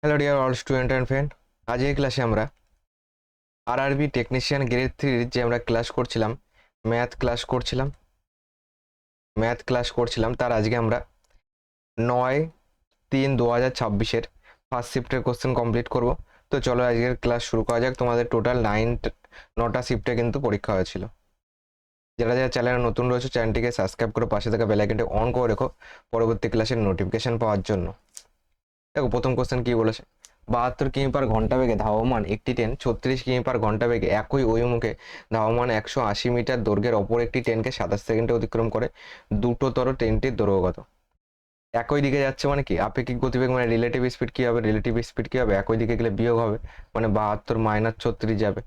Hello dear all student and friend, আজ এই ক্লাসে আমরা আরআরবি টেকনিশিয়ান গ্রেড 3 যে আমরা ক্লাস করছিলাম, ম্যাথ ক্লাস করছিলাম তার আজকে আমরা 9/3/2026 ফার্স্ট শিফটের কোশ্চেন কমপ্লিট করব। তো চলো আজকের ক্লাস শুরু করা যাক। তোমাদের টোটাল 9টা শিফটে কিন্তু পরীক্ষা হয়েছিল। যারা যারা চ্যানেলে নতুন রয়েছে চ্যানেলটিকে সাবস্ক্রাইব করে পাশে থাকা বেল আইকনটি অন করে রেখো পরবর্তী ক্লাসের নোটিফিকেশন পাওয়ার জন্য। দেখো প্রথম কোশ্চেন কি বলেছে, 72 কিমি পার ঘন্টা বেগে ধাবমান একটি ট্রেন 36 কিমি পার ঘন্টা বেগে একই অভিমুখে ধাবমান 180 মিটার দৈর্ঘ্যের অপর একটি ট্রেনকে 27 সেকেন্ডে অতিক্রম করে। দ্রুততর ট্রেনটির দৈর্ঘ্য কত? একই দিকে যাচ্ছে মানে কি আপেক্ষিক গতিবেগ, মানে রিলেটিভ স্পিড কি হবে? একই দিকে গেলে বিয়োগ হবে, মানে 72 - 36 যাবে,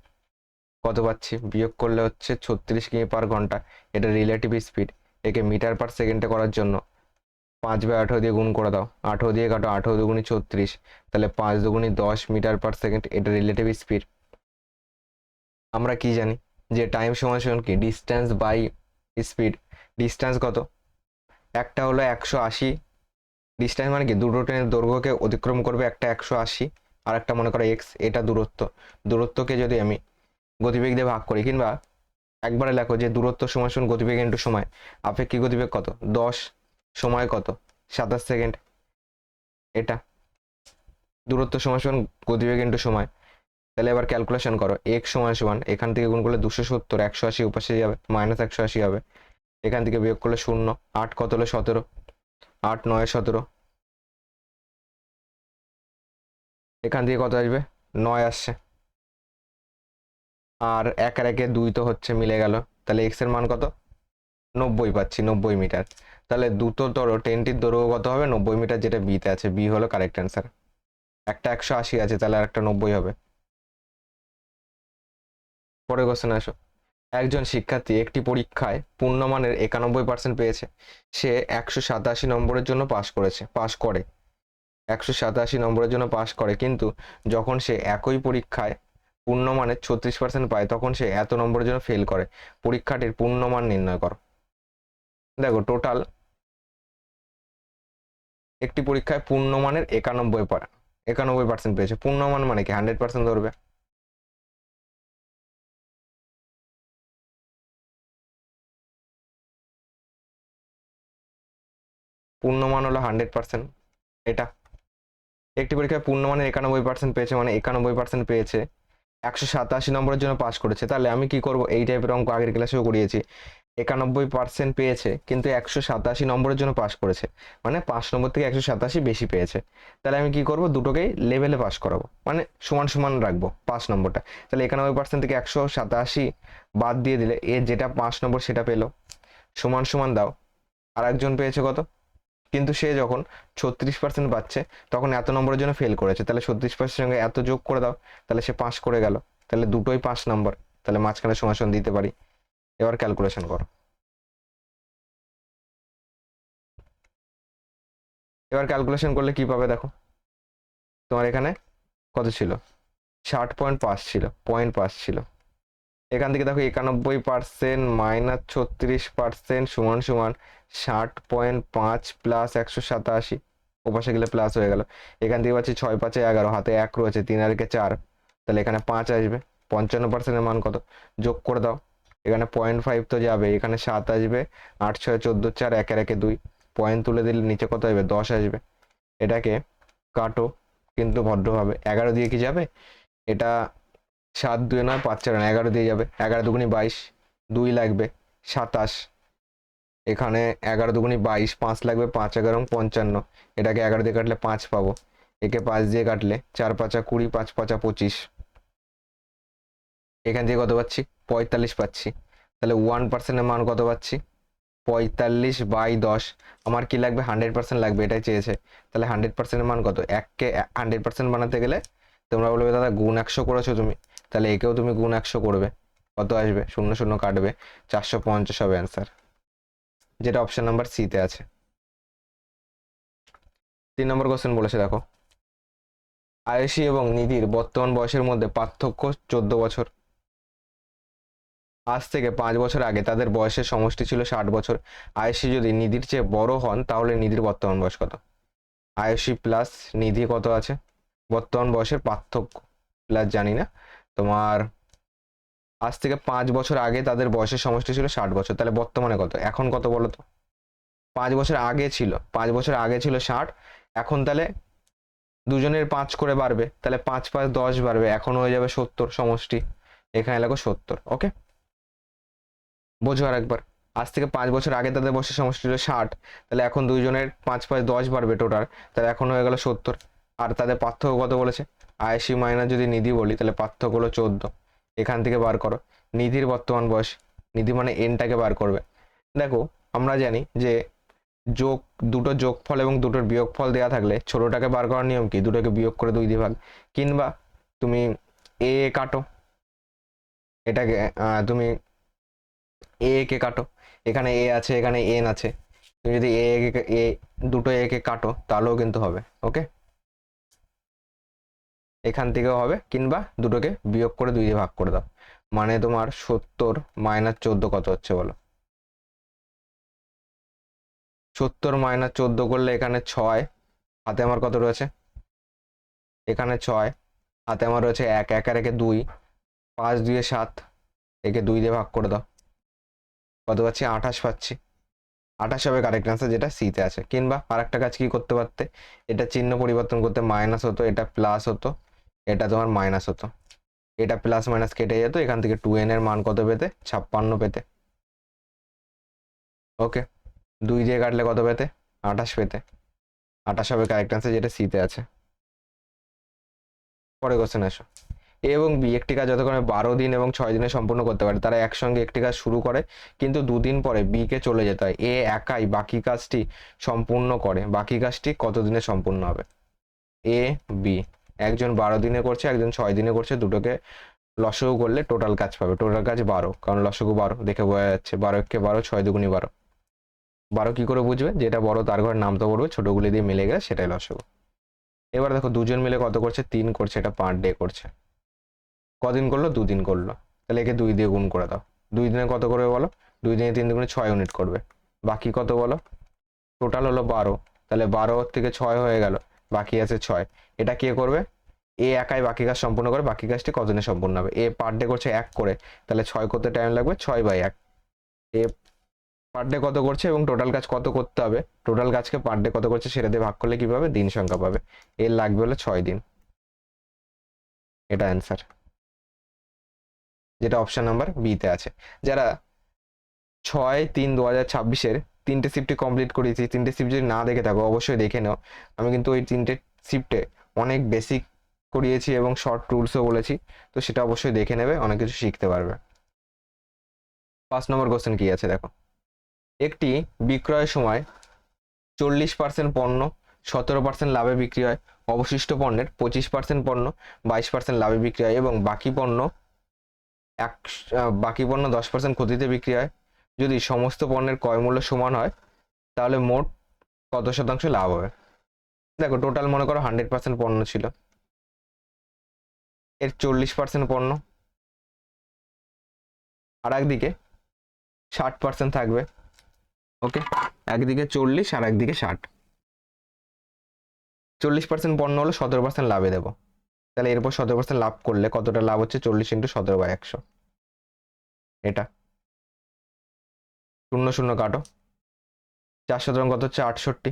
কত পাচ্ছি? বিয়োগ করলে হচ্ছে 36 কিমি পার ঘন্টা, এটা রিলেটিভ স্পিড। একে মিটার পার সেকেন্ডে করার জন্য 5/18 দিয়ে গুণ করে দাও, 18 দিয়ে কাটো, 18 দুগুণি 36, তাহলে 5 দুগুণি 10 মিটার পার সেকেন্ড, এটা রিলেটিভ স্পিড। আমরা কি জানি যে টাইম সমান সমান কি ডিস্টেন্স বাই স্পিড। ডিস্টেন্স কত? একটা হলো 180, ডিস্টেন্স মানে কি দুটো ট্রেনের দৈর্ঘ্যকে অতিক্রম করবে, একটা 180 আর একটা মনে করো এক্স, এটা দূরত্বকে যদি আমি গতিবেগ দিয়ে ভাগ করি, কিংবা একবারে লেখো যে দূরত্ব সমান সমান গতিবেগ ইন্টু সময়। আপেক্ষিক গতিবেগ কত? 10, সময় কত? 27 সেকেন্ড। এটা দূরত্ব সমান সমান গতিবেগ ইন্টু সময়। তাহলে এবার ক্যালকুলেশন করো, এক্স সমান সমান এখান থেকে গুণ করলে 270, 180 উপাশে যাবে, -180 হবে, এখান থেকে বিয়োগ করলে 0, 8 কত হলো 17, 8 9 17, এখান থেকে কত আসবে? 9 আসছে, আর 1 আর 1 2 তো হচ্ছে, মিলে গেল। তাহলে এক্স এর মান কত? 90 পাচ্ছি, 90 মিটার। তাহলে দ্রুততর ট্রেনটির দৈর্ঘ্য কত হবে? 90 মিটার, যেটা বিতে আছে, বি হলো কারেক্ট অ্যান্সার। একটা 180 আছে, তাহলে আর একটা 90 হবে। পরের কোশ্চেন আসো। একজন শিক্ষার্থী একটি পরীক্ষায় পূর্ণমানের 91% পেয়েছে। সে 187 নম্বরের জন্য পাশ করে, 187 নম্বরের জন্য পাশ করে, কিন্তু যখন সে একই পরীক্ষায় পূর্ণমানের 36% পায় তখন সে এত নম্বরের জন্য ফেল করে। পরীক্ষাটির পূর্ণমান নির্ণয় করো। দেখো টোটাল একটি পরীক্ষায় পূর্ণমানের 91% পেয়েছে। পূর্ণমান মানে কি 100% ধরবে। পূর্ণমান হলো 100%। এটা একটি পরীক্ষায় পূর্ণমানের 91% পেয়েছে, মানে 91% পেয়েছে, 187 নম্বরের জন্য পাস করেছে। তাহলে আমি কি করব? এই টাইপের অঙ্ক আগের ক্লাসেও করিয়েছি। 91% পেয়েছে কিন্তু 187 নম্বরের জন্য পাস করেছে, মানে 5 নম্বর থেকে 187 বেশি পেয়েছে। তাহলে আমি কি করব? দুটোকেই লেভেলে পাস করাবো, মানে সমান সমান রাখবো 5 নম্বরটা। তাহলে 91% থেকে 187 বাদ দিয়ে দিলে এর যেটা 5 নম্বর সেটা পেলো, সমান সমান দাও। আর একজন পেয়েছে কত? কিন্তু সে যখন 36% পাচ্ছে তখন এত নম্বরের জন্য ফেল করেছে, তাহলে 36% সঙ্গে এত যোগ করে দাও, তাহলে সে পাস করে গেল। তাহলে দুটোই 5 নম্বর, তাহলে মাঝখানে সমান দিতে পারি। এবার ক্যালকুলেশন করো। এবার ক্যালকুলেশন করলে কি পাবে দেখো, তোমার এখানে কত ছিল? 60.5 ছিল, 0.5 ছিল। এখান থেকে দেখো 91% - 36% সমান সমান 60.5 প্লাস 187, ওপাশে গেলে প্লাস হয়ে গেল। এখান থেকে পাচ্ছি 6 5 11, হাতে 1 রয়েছে, 3 আর 4, তাহলে এখানে 5 আসবে। 55% মান কত? যোগ করে দাও, এখানে 0.5 তো যাবে, এখানে 7 আসবে, 8 6 14 4, 1 আর 1 2, পয়েন্ট তুলে দিলে নিচে কত আসবে? 10 আসবে। এটাকে কাটো কিন্তু ভদ্রভাবে, 11 দিয়ে কি যাবে? এটা 7 2 নয়, 5 4 নয়, 11 দিয়ে যাবে, 11 দুগুণি 22, 2 লাগবে 27, এখানে 11 দুগুণি 22, 5 লাগবে, 5 11 55, এটাকে 11 দিয়ে কাটলে 5 পাবো, একে 5 দিয়ে কাটলে 4 5 20, 5 5 25, এখান থেকে কত পাচ্ছি? 45 পাচ্ছি। তাহলে 1% মান কত পাচ্ছি? 45/10। আমার কি লাগবে? 100% লাগবে, এটাই চেয়েছে। তাহলে 100% মান কত? এককে 100% বানাতে গেলে তোমরা বলবে দাদা গুণ 100 করেছো তুমি, তাহলে একেও তুমি গুণ 100 করবে, কত আসবে? 0 0 কাটবে, 450 হবে অ্যান্সার, যেটা অপশন নাম্বার সি তে আছে। 3 নম্বর কোশ্চেন বলেছে দেখো, আয়েশি এবং নিধির বর্তমান বয়সের মধ্যে পার্থক্য 14 বছর। আজ থেকে 5 বছর আগে তাদের বয়সের সমষ্টি ছিল 60 বছর। আয়েশি যদি নিধির চেয়ে বড় হন তাহলে নিধির বর্তমান বয়স কত? আয়েশি প্লাস নিধি কত আছে? বর্তমান বয়সের পার্থক্য প্লাস জানি না তোমার আজ থেকে 5 বছর আগে তাদের বয়সের সমষ্টি ছিল 60 বছর, তাহলে বর্তমানে কত, এখন কত বলো তো? 5 বছর আগে ছিল, 5 বছর আগে ছিল 60, এখন তাহলে দুজনের 5 করে বাড়বে, তাহলে 5 5 10 বাড়বে, এখন হয়ে যাবে 70 সমষ্টি, এখানে লাগো 70। ওকে, বোঝো আর একবার, আজ থেকে 5 বছর আগে তাদের বয়সের সমষ্টি ছিল 60, তাহলে এখন দুইজনের 5 5 10 বাড়বে টোটাল, তাহলে এখন হয়ে গেল 70। আর তাদের পার্থক্য কত বলেছে, আয়েশি মাইনাস যদি নিধি বলি তাহলে পার্থক্য হলো 14। এখান থেকে বার করো নিধির বর্তমান বয়স, নিধি মানে এনটাকে বার করবে। দেখো আমরা জানি যে যোগ, দুটো যোগফল এবং দুটোর বিয়োগফল দেওয়া থাকলে ছোটটাকে বার করার নিয়ম কি, দুটোকে বিয়োগ করে 2 দিয়ে ভাগ, কিংবা তুমি এ কাটো, এটাকে তুমি এ কে কাটো, এখানে এ আছে এখানে এন আছে, তুমি যদি এ দুটো এ কে কাটো তাহলেও কিন্তু হবে। ওকে, এখান থেকেও হবে, কিংবা দুটোকে বিয়োগ করে 2 দিয়ে ভাগ করে দাও, মানে তোমার 70 মাইনাস 14 কত হচ্ছে বলো? 70 মাইনাস 14 করলে এখানে 6, হাতে আমার কত রয়েছে, এখানে 6, হাতে আমার রয়েছে 1, 1 আর 1 2, 5 2 7, একে 2 দিয়ে ভাগ করে দাও, কত পাচ্ছি, 28 পাচ্ছি। 28 হবে কারেক্ট অ্যান্সার, যেটা সিতে আছে। কিংবা আর একটা কাজ কি করতে পারতে, এটা চিহ্ন পরিবর্তন করতে মাইনাস হতো, এটা প্লাস হতো, এটা তোমার মাইনাস হতো, এটা প্লাস মাইনাস কেটে যেত, এখান থেকে 2n এর মান কত পেতে, 56 পেতে। ওকে, 2 দিয়ে কাটলে কত পেতে, 28 পেতে, 28 হবে কারেক্ট অ্যান্সার, যেটা সিতে আছে। পরে কোশ্চেন আসো, এ এবং বি একটি কাজ যতক্ষণে 12 দিন এবং 6 দিনে সম্পূর্ণ করতে পারে, তারা একসঙ্গে একটি কাজ শুরু করে কিন্তু 2 দিন পরে বি কে চলে যেতে হয়, এ একাই বাকি কাজটি সম্পূর্ণ করে, বাকি কাজটি কত দিনে সম্পূর্ণ হবে? এ বি, একজন 12 দিনে করছে একজন 6 দিনে করছে, দুটোকে লসগু করলে টোটাল কাজ পাবে, টোটাল কাজ 12, কারণ লসগু 12 দেখে বোঝা যাচ্ছে, 12 কে 12, 6 দুগুণী 12। 12 কি করে বুঝবে, যেটা বড় তার ঘরের নাম তো পড়বে, ছোটগুলি দিয়ে মিলে গেলে সেটাই লসগু। এবার দেখো দুজন মিলে কত করছে, 3 করছে, এটা পার ডে করছে, কদিন করলো, 2 দিন করলো, তাহলে একে 2 দিয়ে গুণ করে দাও, 2 দিনে কত করবে বলো, 2 দিনে 3 দুগুণে 6 ইউনিট করবে, বাকি কত বলো, টোটাল হলো 12, তাহলে 12 থেকে 6 হয়ে গেল, বাকি আছে 6, এটা কে করবে, এ একাই বাকি কাজ সম্পূর্ণ করে, বাকি কাজটি কতদিনে সম্পূর্ণ হবে, এ পার ডে করছে 1 করে, তাহলে 6 করতে টাইম লাগবে 6/1, এ পার ডে কত করছে এবং টোটাল কাজ কত করতে হবে, টোটাল কাজকে পার ডে কত করছে সেটা দিয়ে ভাগ করলে কি পাবে, দিন সংখ্যা পাবে, এর লাগবে হলো 6 দিন, এটা অ্যান্সার, যেটা অপশন নাম্বার বিতে আছে। যারা 6/3/2026 3টে শিফটে কমপ্লিট করেছি, 3টে শিফট যদি না দেখে থাকো অবশ্যই দেখে নাও, আমি কিন্তু ওই 3টে শিফটে অনেক বেসিক করিয়েছি এবং শর্ট রুলসও বলেছি, তো সেটা অবশ্যই দেখে নেবে, অনেক কিছু শিখতে পারবে। 5 নম্বর কোশ্চেন কি আছে দেখো, একটি বিক্রয়ের সময় 40% পণ্য 17% লাভে বিক্রি হয়, অবশিষ্ট পণ্যের 25% পণ্য 22% লাভে বিক্রি হয় এবং বাকি পণ্য 10% ক্ষতিতে বিক্রি হয়, যদি সমস্ত পণ্যের ক্রয় মূল্য সমান হয় তাহলে মোট কত শতাংশ লাভ হবে? দেখো টোটাল মনে করো 100% পণ্য ছিল, এর 40% পণ্য, আর একদিকে 60% থাকবে। ওকে, একদিকে 40 আর একদিকে 60, 40% পণ্য হলো 17% লাভে দেবো, তাহলে এরপর 17% লাভ করলে কতটা লাভ হচ্ছে, 40 × 17/100, এটা 0 0 কাটো, 4 কত হচ্ছে 68,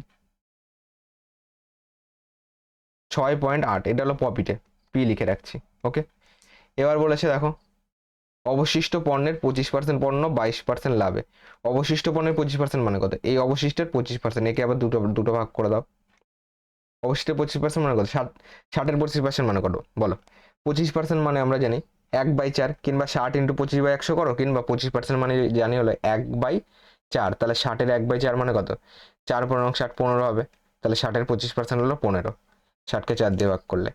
6.8, এটা হলো প্রফিটে, পি লিখে রাখছি। ওকে, এবার বলেছে দেখো অবশিষ্ট পণ্যের 25% পণ্য 22% লাভে, অবশিষ্ট পণ্যের 25% মানে কত, এই অবশিষ্টের 25%, একে আবার দুটো দুটো ভাগ করে দাও, অবশিষ্টের 25% মানে কত, 60 25% মানে কত বলো, 25% মানে আমরা জানি 1/4, কিংবা 60 × 25/100 করো, কিংবা 25% মানে জানি হলো 1/4, তাহলে 60-এর 1/4 মানে কত, 4 15 60 15 হবে, তাহলে 60-এর 25% হলো 15, 60কে 4 দিয়ে ভাগ করলে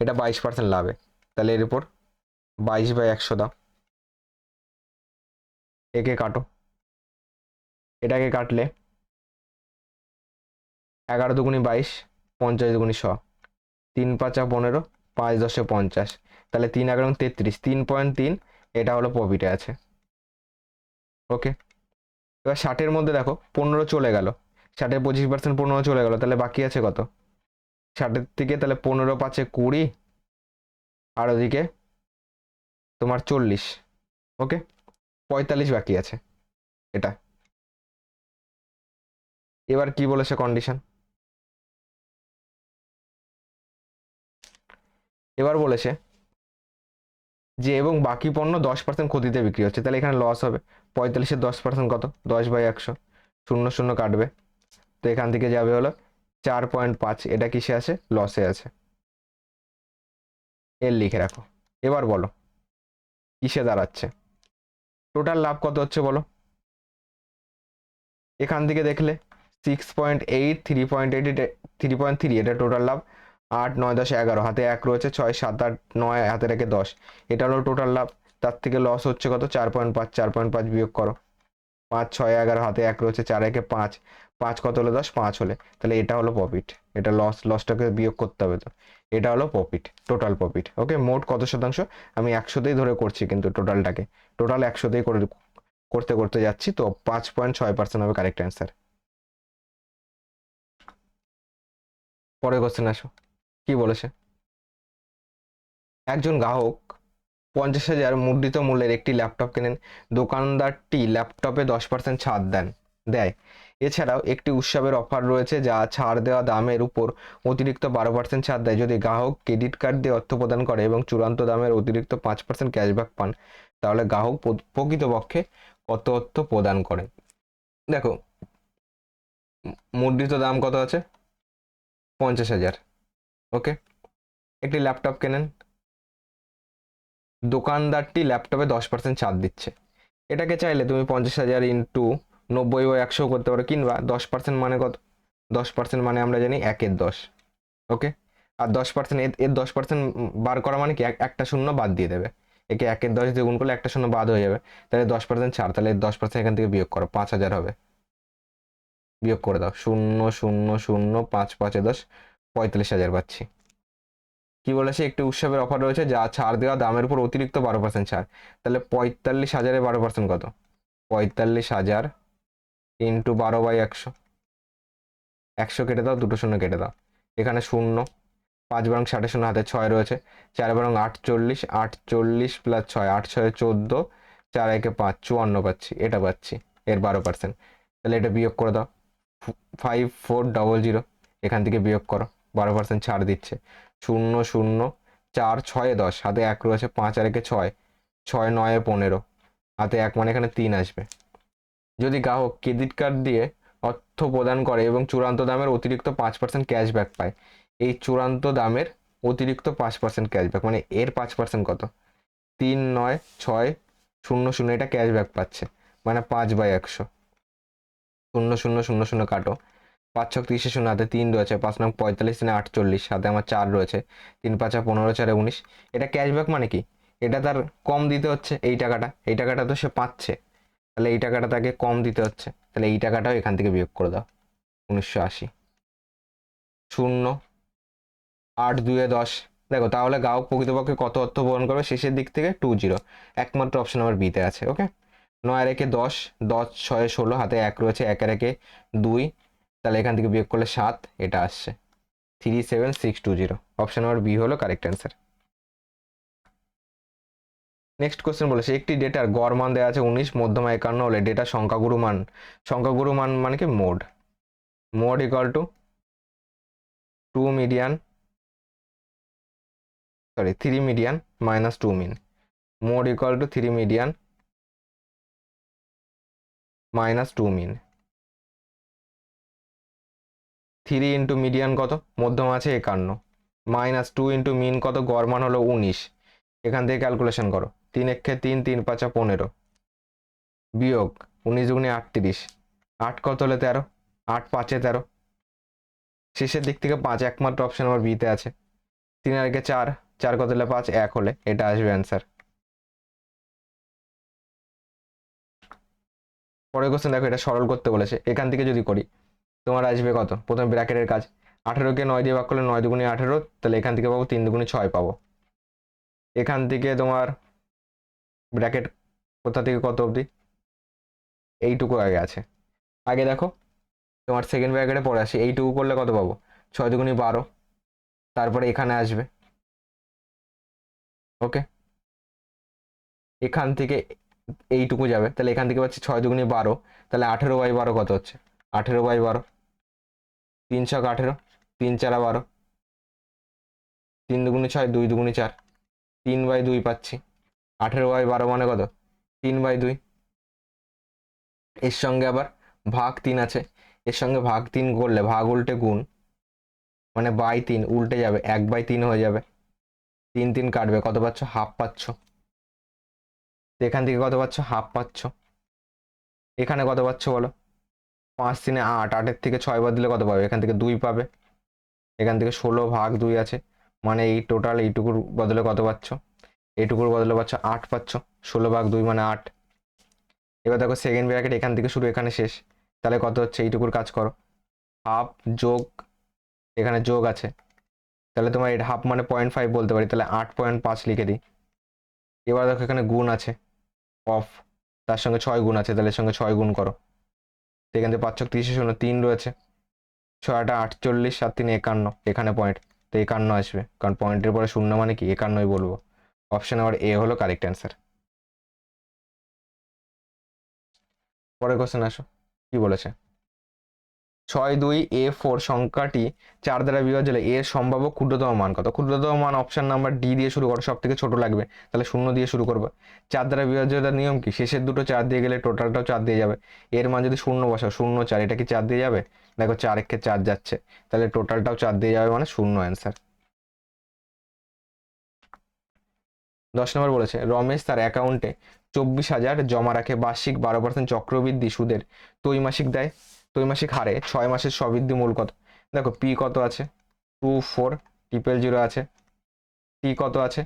এটা 22% লাভে, তাহলে এর উপর 22/100 দাও, একে কাটো, এটাকে কাটলে 11 দুগুণী 22, 50 দুগুণী 100, 3 5 15, 5 10 50, তাহলে 3 11 33, 3.3, এটা হলো প্রফিটে আছে। ওকে, এবার 60-এর মধ্যে দেখো 15 চলে গেল, 60-এর 25% 15 চলে গেল, তাহলে বাকি আছে কত, 60 থেকে তাহলে 15 5 20, আর ওদিকে তোমার 40। ওকে, 45 বাকি আছে এটা। এবার কি বলেছে কন্ডিশন, এবার বলেছে যে এবং বাকি পণ্য 10% ক্ষতিতে বিক্রি হচ্ছে, তাহলে এখানে লস হবে। 45-এর 10% কত, 10/100, 0 0 কাটবে, তো এখান থেকে যাবে হলো 4.5, এটা কিসে আছে, লসে আছে, এর লিখে রাখো। এবার বলো কিসে দাঁড়াচ্ছে, টোটাল লাভ কত হচ্ছে বলো। এখান থেকে দেখলে 6.8, 3.8, 3.3, এটা টোটাল লাভ। 8 9 10 11, হাতে 1 রয়েছে, 6 7 8 9, হাতে রেখে 10, এটা হলো টোটাল লাভ। তার থেকে লস হচ্ছে কত, 4.5, 4.5 বিয়োগ করো, 5 6 11, হাতে 1 রয়েছে, 4 1 5, 5 কত হলো 10, 5 হলে, তাহলে এটা হলো প্রফিট। এটা লসটাকে বিয়োগ করতে হবে, তো এটা হলো প্রফিট, টোটাল প্রফিট। ওকে, মোট কত শতাংশ, আমি 100তেই ধরে করছি, কিন্তু টোটালটাকে টোটাল 100তেই করতে করতে যাচ্ছি, তো 5.6% হবে কারেক্ট অ্যান্সার। পরের কোশ্চেন আসো, কি বলেছে, একজন গ্রাহক 50,000 মুদ্রিত মূল্যের একটি ল্যাপটপ কেনেন, দোকানদারটি ল্যাপটপে 10% ছাড় দেয়। এছাড়াও একটি উৎসবের অফার রয়েছে যা ছাড় দেওয়া দামের উপর অতিরিক্ত 12% ছাড় দেয়। যদি গ্রাহক ক্রেডিট কার্ড দিয়ে অর্থ প্রদান করে এবং চূড়ান্ত দামের অতিরিক্ত 5% ক্যাশব্যাক পান, তাহলে গ্রাহক প্রকৃতপক্ষে কত অর্থ প্রদান করে। দেখো, মুদ্রিত দাম কত আছে, 50,000। ওকে, একটি ল্যাপটপ কেনেন, দোকানদারটি ল্যাপটপে 10% ছাড় দিচ্ছে। এটাকে চাইলে তুমি 50,000 ইন্টু 90/100 করতে পারো, কিংবা 10% মানে কত, 10% মানে আমরা জানি 1/10। ওকে, আর 10% এর 10% বার করা মানে কি, একটা শূন্য বাদ দিয়ে দেবে, একে 1/10 দিয়ে গুণ করলে একটা শূন্য বাদ হয়ে যাবে, তাহলে 10% ছাড়, তাহলে 10% এখান থেকে বিয়োগ করো, 5,000 হবে, বিয়োগ করে দাও, 0 0 0 5 5 10, 45,000 পাচ্ছি। কি বলেছে, একটি উৎসবের অফার রয়েছে যা ছাড় দেওয়া দামের উপর অতিরিক্ত 12% ছাড়, তাহলে 45,000-এ 12% কত, 45,000 ইন্টু 12/100, 100 কেটে দাও, দুটো শূন্য কেটে দাও, এখানে শূন্য, 5 বরং 60 শূন্য, হাতে 6 রয়েছে, 4 বরং 48, 48 প্লাস 6, 8 6 14, 4 1 5, 54 পাচ্ছি, এটা পাচ্ছি এর 12%, তাহলে এটা বিয়োগ করে দাও, 5400, এখান থেকে বিয়োগ করো, 12% ছাড় দিচ্ছে, 0 0 4 6 10, হাতে 1 রয়েছে, 5 আর 1 6, 6 9 15, হাতে 1 মানে এখানে 3 আসবে। যদি গ্রাহক ক্রেডিট কার্ড দিয়ে অর্থ প্রদান করে এবং চূড়ান্ত দামের অতিরিক্ত 5% ক্যাশব্যাক পায়, এই চূড়ান্ত দামের অতিরিক্ত 5% ক্যাশব্যাক মানে এর 5% কত, 3 9 6 0 0, এটা ক্যাশব্যাক পাচ্ছে, মানে 5/100, 0 0 0 0 কাটো, 5 6 30 শূন্য, হাতে 3 রয়েছে, 5 9 45, 3 48, হাতে আমার 4 রয়েছে, 3 5 15, 4 19, এটা ক্যাশব্যাক মানে কি, এটা তার কম দিতে হচ্ছে, এই টাকাটা তো সে পাচ্ছে, তাহলে এই টাকাটা তাকে কম দিতে হচ্ছে, তাহলে এই টাকাটাও এখান থেকে বিয়োগ করে দাও, 1980, 0 8 2 10। দেখো, তাহলে গ্রাহক প্রকৃতপক্ষে কত অর্থ বহন করবে শেষের দিক থেকে, 20, একমাত্র অপশন আমার বিতে আছে। ওকে, 9 রেখে 10, 10 6 16, হাতে 1 রয়েছে, 1 রেখে 2, তাহলে এখান থেকে বিয়োগ করলে 7, এটা আসছে 37620, অপশন নাম্বার বি হলো কারেক্ট অ্যান্সার। নেক্সট কোশ্চেন বলেছে, একটি ডেটার গড় মান দেওয়া আছে 19, মধ্যমা 51 হলে ডেটার সংখ্যাগুরু মান মানে কি, mode equal to 3 median minus 2 mean, mode equal to 3 median minus 2 mean. 3 into median কত, মধ্যমা আছে 51, মাইনাস 2 ইন্টু মিন কত, গড় মান হলো 19, এখান থেকে ক্যালকুলেশন করো, 3 1 3, 3 5 15, বিয়োগ 19 দুগুণে 38, 8 কত হলে 13, 8 5 13, শেষের দিক থেকে 5, একমাত্র অপশন আমার বিতে আছে, 3 আর 4, 4 কত হলে 5, 1 হলে এটা আসবে অ্যান্সার। পরের কোশ্চেন দেখো, এটা সরল করতে বলেছে, এখান থেকে যদি করি তোমার আসবে কত, প্রথমে ব্র্যাকেটের কাজ, 18কে 9 দিয়ে ভাগ করলে 9 দুগুণে 18, তাহলে এখান থেকে পাবো 3 দুগুণে 6 পাবো, এখান থেকে তোমার ব্র্যাকেট কোথা থেকে কত অবধি, এইটুকু আগে আছে, আগে দেখো তোমার সেকেন্ড ব্র্যাকেটে পরে আসি, এইটুকু করলে কত পাবো, 6 দুগুণে 12, তারপরে এখানে আসবে, ওকে, এখান থেকে এইটুকু যাবে, তাহলে এখান থেকে পাচ্ছি 6 × 2 = 12, তাহলে 18/12 কত হচ্ছে? 18/12, 3×18, 3×4 = 12, 3×2 = 6, 2×2 = 4, 3/2 পাচ্ছি। 18/12 মানে কত? 3/2। এর সঙ্গে আবার ভাগ 3 আছে, এর সঙ্গে ভাগ 3 করলে ভাগ উল্টে গুণ, মানে বাই 3 উল্টে যাবে, 1/3 হয়ে যাবে, 3 3 কাটবে, কত পাচ্ছ? হাফ পাচ্ছ। এখান থেকে কত পাচ্ছ? হাফ পাচ্ছ। এখানে কত পাচ্ছ বলো? 5 3 8, 8-এর থেকে 6 বাদ দিলে কত পাবে? এখান থেকে 2 পাবে, এখান থেকে 16/2 আছে, মানে এই টোটাল এইটুকুর বদলে কত পাচ্ছ? এইটুকুর বদলে পাচ্ছ 8 পাচ্ছ, 16/2 মানে 8। এবার দেখো সেকেন্ড ব্র্যাকেট এখান থেকে শুরু, এখানে শেষ, তাহলে কত হচ্ছে? এইটুকুর কাজ করো, হাফ যোগ, এখানে যোগ আছে, তাহলে তোমার এটা হাফ মানে 0.5 বলতে পারি, তাহলে 8.5 লিখে দিই। এবার দেখো এখানে গুণ আছে, অফ, তার সঙ্গে 6 গুণ আছে, তাহলে এর সঙ্গে 6 গুণ করো, এখান থেকে 5 30 শূন্য 3 রয়েছে, 6 8 48, 7 3 51, এখানে পয়েন্ট, তো 51 আসবে, কারণ পয়েন্টের পরে শূন্য মানে কি 51ই বলবো। অপশন নাম্বার এ হলো কারেক্ট অ্যান্সার। পরের কোশ্চেন আসো, কি বলেছে? 62A4 সংখ্যাটি 4 দ্বারা বিভাজ্য হলে এর সম্ভাব্য ক্ষুদ্রতম মান কত? ক্ষুদ্রতম মান অপশন নাম্বার ডি দিয়ে শুরু করো, সব থেকে ছোট লাগবে, তাহলে 0 দিয়ে শুরু করবে। 4 দ্বারা বিভাজ্যতার নিয়ম কি? শেষের দুটো 4 দিয়ে গেলে টোটালটাও 4 দিয়ে যাবে, এর মান যদি 0 বসাও, 0 4, এটা কি 4 দিয়ে যাবে? দেখো 4 একে 4 যাচ্ছে, তাহলে টোটালটাও 4 দিয়ে যাবে, মানে 0 অ্যান্সার। 10 নম্বর বলেছে রমেশ তার অ্যাকাউন্টে 24,000 জমা রাখে, বার্ষিক 12% চক্রবৃদ্ধি সুদের ত্রৈমাসিক দেয়, ত্রৈমাসিক হারে 6 মাসের স্ববৃদ্ধি মূল কত? দেখো পি কত আছে? 24,000 আছে, টি কত আছে?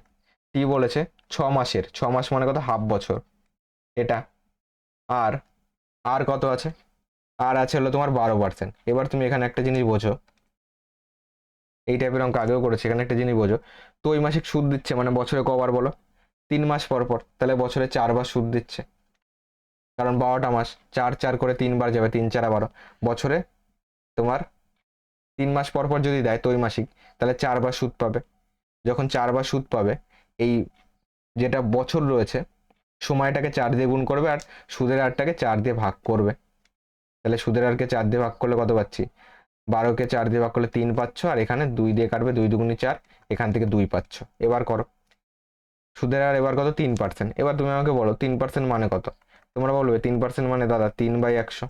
টি বলেছে 6 মাসের, 6 মাস মানে কত? হাফ বছর এটা। আর আর কত আছে? আর আছে হলো তোমার 12%। এবার তুমি এখানে একটা জিনিস বোঝো, এই টাইপের অঙ্ক আগেও করেছে, এখানে একটা জিনিস বোঝো, ত্রৈমাসিক সুদ দিচ্ছে মানে বছরে কবার বলো? 3 মাস পর পর, তাহলে বছরে 4 বার সুদ দিচ্ছে, কারণ 12টা মাস, 4 4 করে 3 বার যাবে, 3 4 12, বছরে তোমার 3 মাস পর পর যদি দেয় ত্রৈমাসিক, তাহলে 4 বার সুদ পাবে। যখন 4 বার সুদ পাবে, এই যেটা বছর রয়েছে সময়টাকে 4 দিয়ে গুণ করবে, আর সুদের হারটাকে 4 দিয়ে ভাগ করবে, তাহলে সুদের হারকে 4 দিয়ে ভাগ করলে কত পাচ্ছি? 12কে 4 দিয়ে ভাগ করলে 3 পাচ্ছ, আর এখানে 2 দিয়ে কাটবে, 2 2 4, এখান থেকে 2 পাচ্ছ। এবার করো সুদের হার, এবার কত? 3%। এবার তুমি আমাকে বলো 3% মানে কত? তোমরা বলবে 3% মানে দাদা 3/100,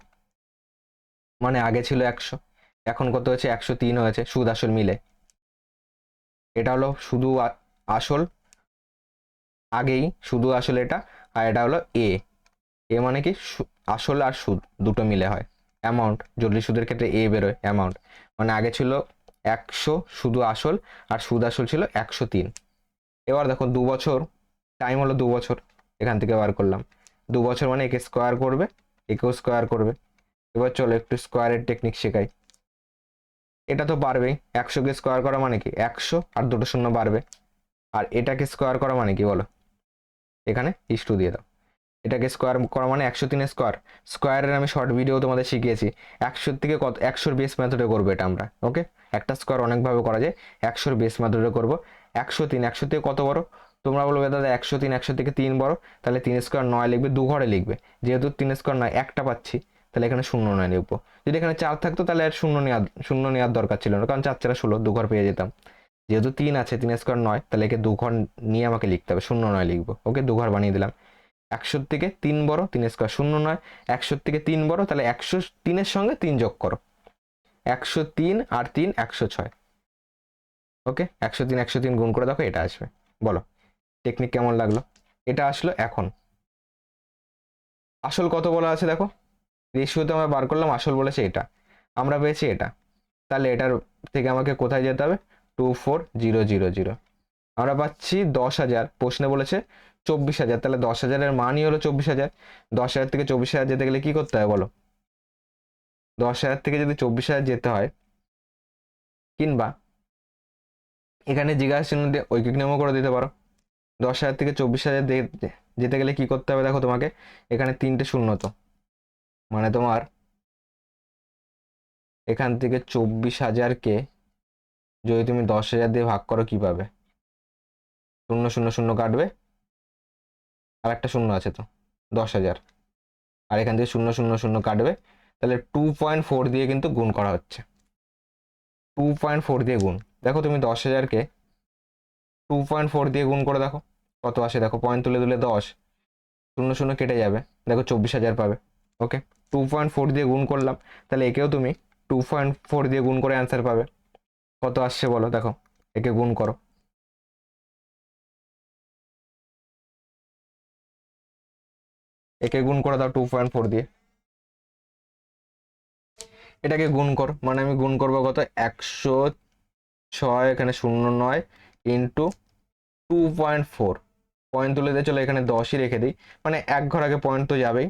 মানে আগে ছিল 100, এখন কত হয়েছে? 103 হয়েছে, সুদ আসল মিলে। এটা হলো শুধু আসল, আগেই শুধু আসল এটা, আর এটা হলো এ। এ মানে কি? আসল আর সুদ দুটো মিলে হয় অ্যামাউন্ট, জটিল সুদের ক্ষেত্রে এ বেরোয় অ্যামাউন্ট, মানে আগে ছিল 100 শুধু আসল, আর সুদ আসল ছিল 103। এবার দেখো 2 বছর টাইম হলো, 2 বছর, এখান থেকে বার করলাম, 2 বছর মানে একে স্কোয়ার করবে, একেও স্কোয়ার করবে। এবার চলো একটু স্কোয়ারের টেকনিক শেখাই। এটা তো পারবেই, 100কে স্কোয়ার করা মানে কি 100, আর দুটো শূন্য বাড়বে। আর এটাকে স্কোয়ার করা মানে কি বলো? এখানে ইস্টু দিয়ে দাও। এটাকে স্কোয়ার করা মানে 103 স্কোয়ার, স্কোয়ারের আমি শর্ট ভিডিও তোমাদের শিখিয়েছি। 100 থেকে কত? 100-র বেস মেথডে করবো এটা আমরা, ওকে। একটা স্কোয়ার অনেকভাবে করা যায়, 100-র বেস মেথডে করবো। 103, 100 থেকে কত বড়? তোমরা বলবে দাদা 103 100 থেকে 3 বড়, তাহলে 3 স্কোয়ার 9 লিখবে, দু ঘরে লিখবে, যেহেতু 3 স্কোয়ার 9 একটা পাচ্ছি, তাহলে এখানে 0 9 লিখবো। যদি এখানে 4 থাকতো তাহলে আর শূন্য নেওয়ার দরকার ছিল না, কারণ 4 4 16, দু ঘর পেয়ে যেতাম। যেহেতু 3 আছে, 3 স্কোয়ার 9, তাহলে একে দু ঘর নিয়ে আমাকে লিখতে হবে, 0 9 লিখবো, ওকে, দু ঘর বানিয়ে দিলাম। 100 থেকে 3 বড়, 3 স্কোয়ার 0 9, 100 থেকে 3 বড়, তাহলে 103-এর সঙ্গে 3 যোগ করো, 103 আর 3 106, ওকে, 103 103 গুণ করে দেখো এটা আসবে। বলো টেকনিক কেমন লাগলো? এটা আসলো। এখন আসল কত বলা আছে দেখো, রেশিওতে আমরা বার করলাম, আসল বলেছে এটা, আমরা পেয়েছি এটা, তাহলে এটার থেকে আমাকে কোথায় যেতে হবে? 24000, আমরা পাচ্ছি 10,000, প্রশ্নে বলেছে 24,000, তাহলে 10,000-এর মানই হলো 24,000। 10,000 থেকে 24,000 যেতে গেলে কি করতে হয় বলো? 10,000 থেকে যদি 24,000 যেতে হয়, কিংবা এখানে জিজ্ঞাসা চিহ্ন দিয়ে ঐকিক নিয়মও করে দিতে পারো। 10,000 থেকে 24,000 যেতে গেলে কি করতে হবে দেখো তোমাকে, এখানে 3টে শূন্য, তো মানে তোমার এখান থেকে 24,000-কে যদি তুমি 10,000 দিয়ে ভাগ করো কি পাবে? 0 0 0 কাটবে, আর একটা শূন্য আছে তো, 10,000, আর এখান থেকে 0 0 0 কাটবে, তাহলে 2.4 দিয়ে কিন্তু গুণ করা হচ্ছে। 2.4 দিয়ে গুণ। দেখো তুমি 10,000কে 2.4 দিয়ে গুণ করে দেখো কত আসে। দেখো পয়েন্ট তুলে তুলে 10, 0 0 কেটে যাবে, দেখো 24,000 পাবে। ওকে, 2.4 দিয়ে গুণ করলাম, তাহলে একেও তুমি 2.4 দিয়ে গুণ করে অ্যান্সার পাবে। কত আসছে বলো? দেখো একে গুণ করো, একে গুণ করে দাও 2.4 দিয়ে, এটাকে গুণ কর, মানে আমি গুণ করবো কত, 106, এখানে 0 9 ইন্টু 2.4, পয়েন্ট তুলে দিয়ে চলো এখানে 10ই রেখে দিই, মানে এক ঘর আগে পয়েন্ট তো যাবেই।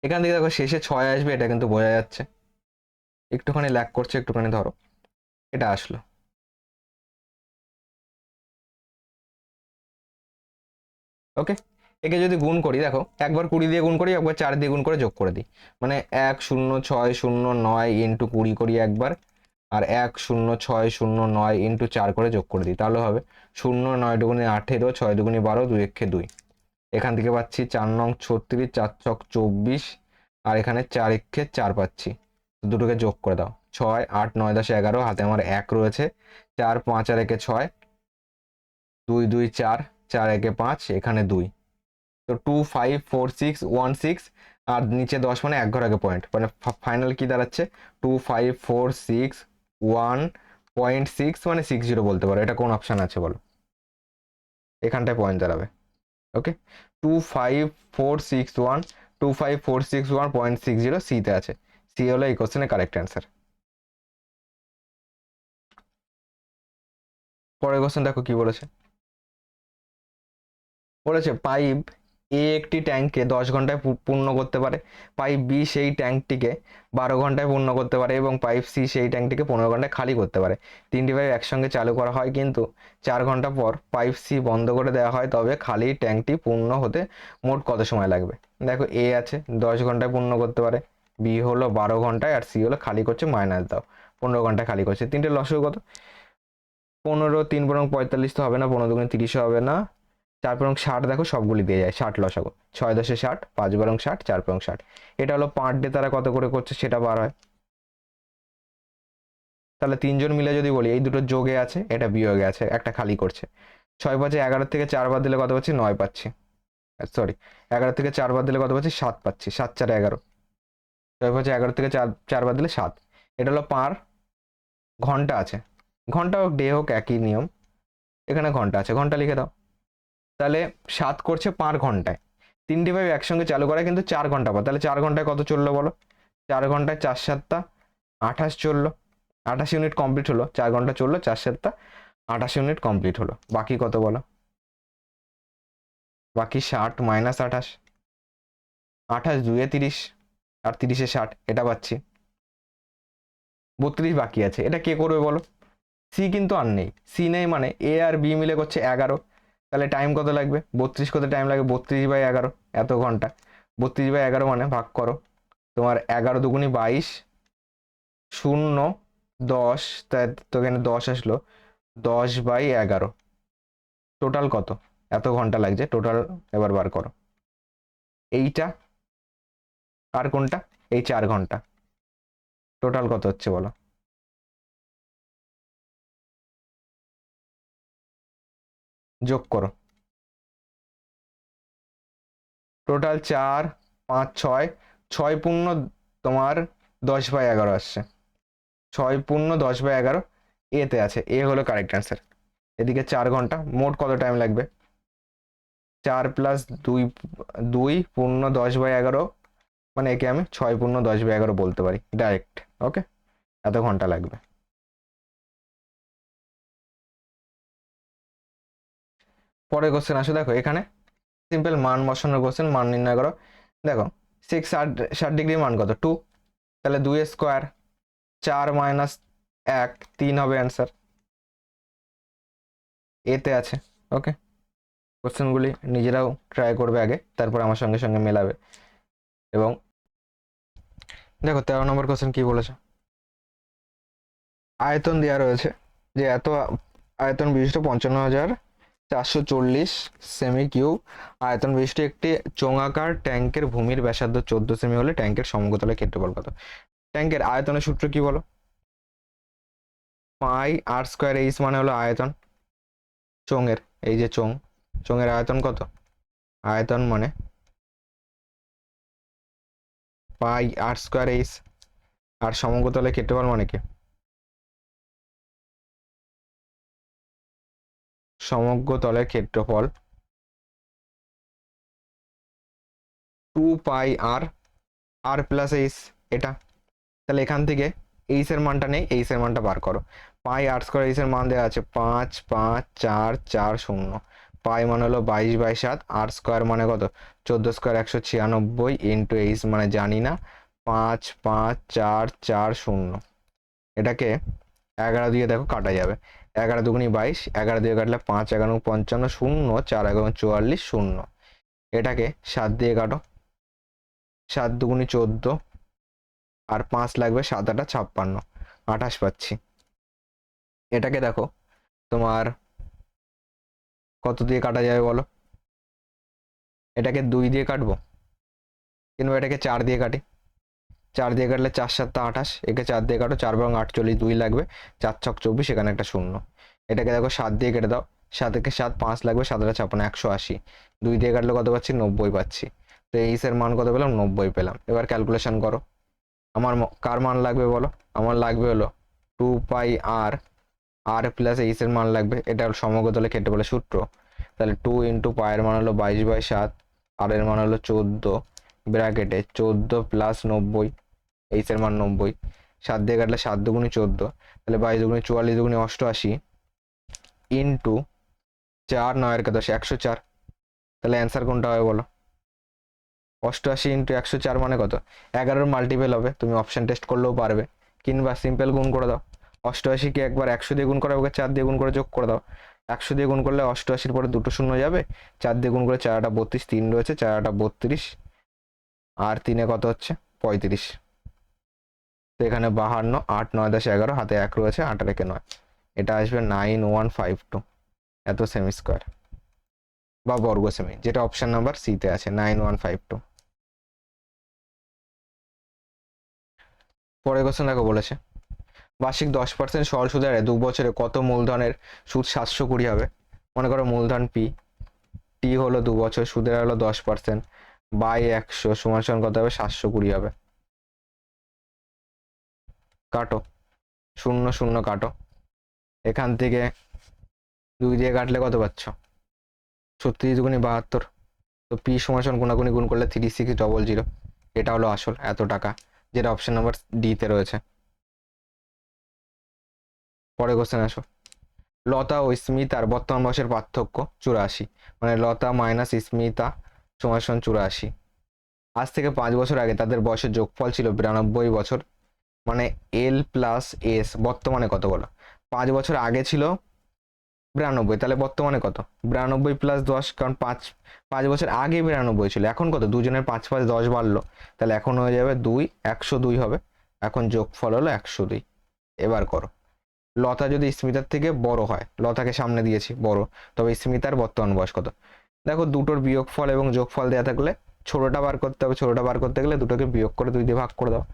এখান থেকে দেখো শেষে 6 আসবে, এটা কিন্তু বোঝা যাচ্ছে। একটুখানি ল্যাগ করছে, একটুখানি ধরো, এটা আসলো। ওকে, একে যদি গুণ করি, দেখো একবার 20 দিয়ে গুণ করি, একবার 4 দিয়ে গুণ করে যোগ করে দিই, মানে 10609 ইন্টু 20 করি একবার, আর 10609 ইন্টু 4 করে যোগ করে দিই, তাহলে হবে 0 9 দুগুণে 18, 6 দুগুণে 12, 2 একে 2। এখান থেকে পাচ্ছি 4 নং 36, 4 ছক 24, আর এখানে 4 একে 4 পাচ্ছি, দুটোকে যোগ করে দাও, 6 8 9 10 11, হাতে আমার 1 রয়েছে, 4 5 আর একে 6, 2 2 4, 4 একে 5, এখানে 2, তো 25461 6, আর নিচে 10 মানে এক ঘর আগে পয়েন্ট, মানে ফাইনাল কি দাঁড়াচ্ছে 25461.6, মানে 60 বলতে পারো। এটা কোন অপশন আছে বলো? এখানটায় পয়েন্ট দাঁড়াবে। ওকে, 25461 সিতে আছে। সি হলো এই কোশ্চেনের কারেক্ট অ্যান্সার। পরের কোশ্চেন দেখো কি বলেছে। বলেছে পাইপ এ একটি ট্যাঙ্ককে 10 ঘন্টায় পূর্ণ করতে পারে, পাইপ বি সেই ট্যাঙ্কটিকে 12 ঘন্টায় পূর্ণ করতে পারে, এবং পাইপ সি সেই ট্যাঙ্কটিকে 15 ঘন্টায় খালি করতে পারে। তিনটি পাইপ একসঙ্গে চালু করা হয়, কিন্তু 4 ঘন্টা পর পাইপ সি বন্ধ করে দেওয়া হয়, তবে খালি ট্যাঙ্কটি পূর্ণ হতে মোট কত সময় লাগবে? দেখো এ আছে 10 ঘন্টায় পূর্ণ করতে পারে, বি হলো 12 ঘন্টায়, আর সি হলো খালি করছে, মাইনাস দাও 15 ঘন্টায় খালি করছে। তিনটে লসও কত? 15, 3 বরং 45 তো হবে না, 15 দুগুণে 30 হবে না, 4 বরং 60, দেখো সবগুলি দিয়ে যায়, 60 লসাগু, 6 10 60, 5 বরং 60, 4 বরং 60। এটা হলো পার ডে তারা কত করে করছে সেটা বার হয়। তাহলে তিনজন মিলে যদি বলি, এই দুটো যোগে আছে, এটা বিয়োগে আছে, একটা খালি করছে। 6 5 11 থেকে 4 বাদ দিলে কত পাচ্ছি? 9 পাচ্ছি, সরি 11 থেকে 4 বাদ দিলে কত পাচ্ছি? 7 পাচ্ছি, 7 4 11, 6 5 11 থেকে 4 বাদ দিলে 7। এটা হলো পার ঘন্টা আছে, ঘন্টা হোক ডে হোক একই নিয়ম, এখানে ঘন্টা আছে, ঘন্টা লিখে দাও। তাহলে 7 করছে পার ঘন্টায়, তিনটি পাইপ একসঙ্গে চালু করা কিন্তু 4 ঘন্টা পর, তাহলে 4 ঘন্টায় কত চললো বলো? 4 ঘন্টায় 4 7 28 চললো, 28 ইউনিট কমপ্লিট হলো, 4 ঘন্টা চললো, 4 7 28 ইউনিট কমপ্লিট হলো। বাকি কত বলো? বাকি 60 মাইনাস 28, 28 2 30, আর 30 60, এটা পাচ্ছি 32 বাকি আছে। এটা কে করবে বলো? সি কিন্তু আর নেই, সি নেই মানে এ আর বি মিলে করছে 11, তাহলে টাইম কত লাগবে? 32, কত টাইম লাগবে? 32/11, এত ঘন্টা। 32/11 মানে ভাগ করো, তোমার 11 দুগুণি 22, 0 10, তাই তো এখানে 10 আসলো, 10/11, টোটাল কত? এত ঘন্টা লাগছে টোটাল, এবার বার করো। এইটা আর কোনটা? এই 4 ঘন্টা, টোটাল কত হচ্ছে বলো? যোগ করো, টোটাল 4 5 6, 6 পূর্ণ তোমার 10/11 আসছে, 6 পূর্ণ 10/11 এতে আছে, এ হলো কারেক্ট অ্যান্সার। এদিকে 4 ঘন্টা, মোট কত টাইম লাগবে? 4 প্লাস 2, 2 পূর্ণ 10/11, মানে একে আমি 6 পূর্ণ 10/11 বলতে পারি ডাইরেক্ট। ওকে, এত ঘন্টা লাগবে। পরের কোশ্চেন আসো, দেখো এখানে সিম্পল মান বসানোর কোশ্চেন, মান নির্ণয় করো। দেখো 6 60 ডিগ্রি মান কত? 2, তাহলে 2 স্কোয়ার, 4 মাইনাস 1 3 হবে অ্যান্সার, এতে আছে। ওকে, কোশ্চেনগুলি নিজেরাও ট্রাই করবে আগে, তারপর আমার সঙ্গে সঙ্গে মেলাবে। এবং দেখো 13 নম্বর কোশ্চেন কি বলেছে। আয়তন দেওয়া রয়েছে যে এত আয়তন বিশিষ্ট 55,440 সেমি কিউব আয়তন বিশিষ্ট একটি চোঙাকার ট্যাঙ্কের ভূমির ব্যাসার্ধ 14 সেমি হলে ট্যাঙ্কের সমগ্রতলের ক্ষেত্রফল কত? ট্যাঙ্কের আয়তনের সূত্র কি বলো? পাই আর স্কোয়ার এইচ মানে হলো আয়তন চোঙের, এই যে চোঙের আয়তন কত? আয়তন মানে পাই আর স্কোয়ার এইচ, আর সমগ্রতলের ক্ষেত্রফল মানে কি? সমগ্রতলের ক্ষেত্রফল 2 পাই আর, আর প্লাস এইচ এটা। তাহলে এখান থেকে এইচ এর মানটা নেই, এইচ এর মানটা বার করো। পাই আর স্কোয়ার এইচ এর মান দেওয়া আছে 5,5,4,4,0। পাই মানে হলো 22/7, আর স্কোয়ার মানে কত? 14 স্কোয়ার 196 ইন্টু এইচ মানে জানি না, 5,5,4,4,0। এটাকে 11 দিয়ে দেখো কাটা যাবে, 11 দুগুনি 22, 11 দিয়ে কাটলে 5,11 55, 0 4,11 44, 0। এটাকে 7 দিয়ে কাটো, 7 দুগুনি 14, আর 5 লাগবে, 7 8 56, 28 পাচ্ছি। এটাকে দেখো তোমার কত দিয়ে কাটা যাবে বলো? এটাকে 2 দিয়ে কাটবো, কিন্তু এটাকে 4 দিয়ে কাটি। 4 দিয়ে কাটলে 4 7 28, একে 4 দিয়ে কাটো, 4 বরং 48, 2 লাগবে, 4 ছক 24, এখানে একটা 0। এটাকে দেখো 7 দিয়ে কেটে দাও, 7 একে 7, 5 লাগবে, 7 8 56, 180। 2 দিয়ে কাটলে কত পাচ্ছি? 90 পাচ্ছি। তো এইচ এর মান কত পেলাম? 90 পেলাম। এবার ক্যালকুলেশন করো। আমার কার মান লাগবে বলো? আমার লাগবে হলো 2 পাই আর, আর প্লাস এইচ এর মান লাগবে, এটা হলো সমগ্রতলের ক্ষেত্রফলের সূত্র। তাহলে 2 ইন্টু পায়ের মান হলো 22/7, আর এর মান হলো 14, ব্র্যাকেটে 14 প্লাস 90, এইচ এর মান 90। 7 দিয়ে কাটলে 7 দুগুনি 14, তাহলে 22 দুগুনি 44, দুগুনি 88, ইন্টু 4 9 10, 104। তাহলে অ্যান্সার কোনটা হবে বলো? 88 ইন্টু 104 মানে কত? 11 মাল্টিপেল হবে, তুমি অপশন টেস্ট করলেও পারবে, কিংবা সিম্পল গুণ করে দাও। 88 কে একবার 100 দিয়ে গুণ করা, ওকে 4 দিয়ে গুণ করে যোগ করে দাও। 100 দিয়ে গুণ করলে 88-র পরে দুটো শূন্য যাবে, 4 দিয়ে গুণ করে 4 8 32, 3 রয়েছে, 4 8 32, আর 3 কত হচ্ছে? 35। তো এখানে 52, 8 9 10 11, হাতে 1 রয়েছে, 8 রেখে 9, এটা আসবে 9152 এত সেমি স্কোয়ার বা বর্গ সেমি, যেটা অপশন নাম্বার সিতে আছে, 9152। পরের কোশ্চেন দেখো বলেছে, বার্ষিক 10% সরল সুদের হারে 2 বছরে কত মূলধনের সুদ 720 হবে? মনে করো মূলধন পি, টি হলো 2 বছর, সুদের হার হলো 10%, বাই 100 সমান সমান কত হবে? 720 হবে। কাটো, 0 0 কাটো, এখান থেকে 2 দিয়ে কাটলে কত পাচ্ছ? 36 দুগুনি 72। তো পি সমান সমান গুণাগুণি গুণ করলে 3600, এটা হলো আসল এত টাকা, যেটা অপশন নাম্বার ডিতে রয়েছে। পরে কোশ্চেন আসো, লতা ও স্মিতার বর্তমান বয়সের পার্থক্য 84, মানে লতা মাইনাস স্মিতা সমান সমান 84। আজ থেকে 5 বছর আগে তাদের বয়সের যোগফল ছিল 92 বছর, মানে এল প্লাস এস বর্তমানে কত বলো? 5 বছর আগে ছিল 92, তাহলে বর্তমানে কত? 92 প্লাস 10, কারণ 5 বছর আগে 92 ছিল, এখন কত? দুজনের 5 5 10 বাড়লো, তাহলে এখন হয়ে যাবে 2, 102 হবে। এখন যোগফল হলো 102। এবার করো, লতা যদি স্মিতার থেকে বড় হয়, লতাকে সামনে দিয়েছি বড়, তবে স্মিতার বর্তমান বয়স কত? দেখো দুটোর বিয়োগফল এবং যোগফল দেওয়া থাকলে ছোটটা বার করতে হবে, ছোটটা বার করতে গেলে দুটোকে বিয়োগ করে 2 দিয়ে ভাগ করে দাও,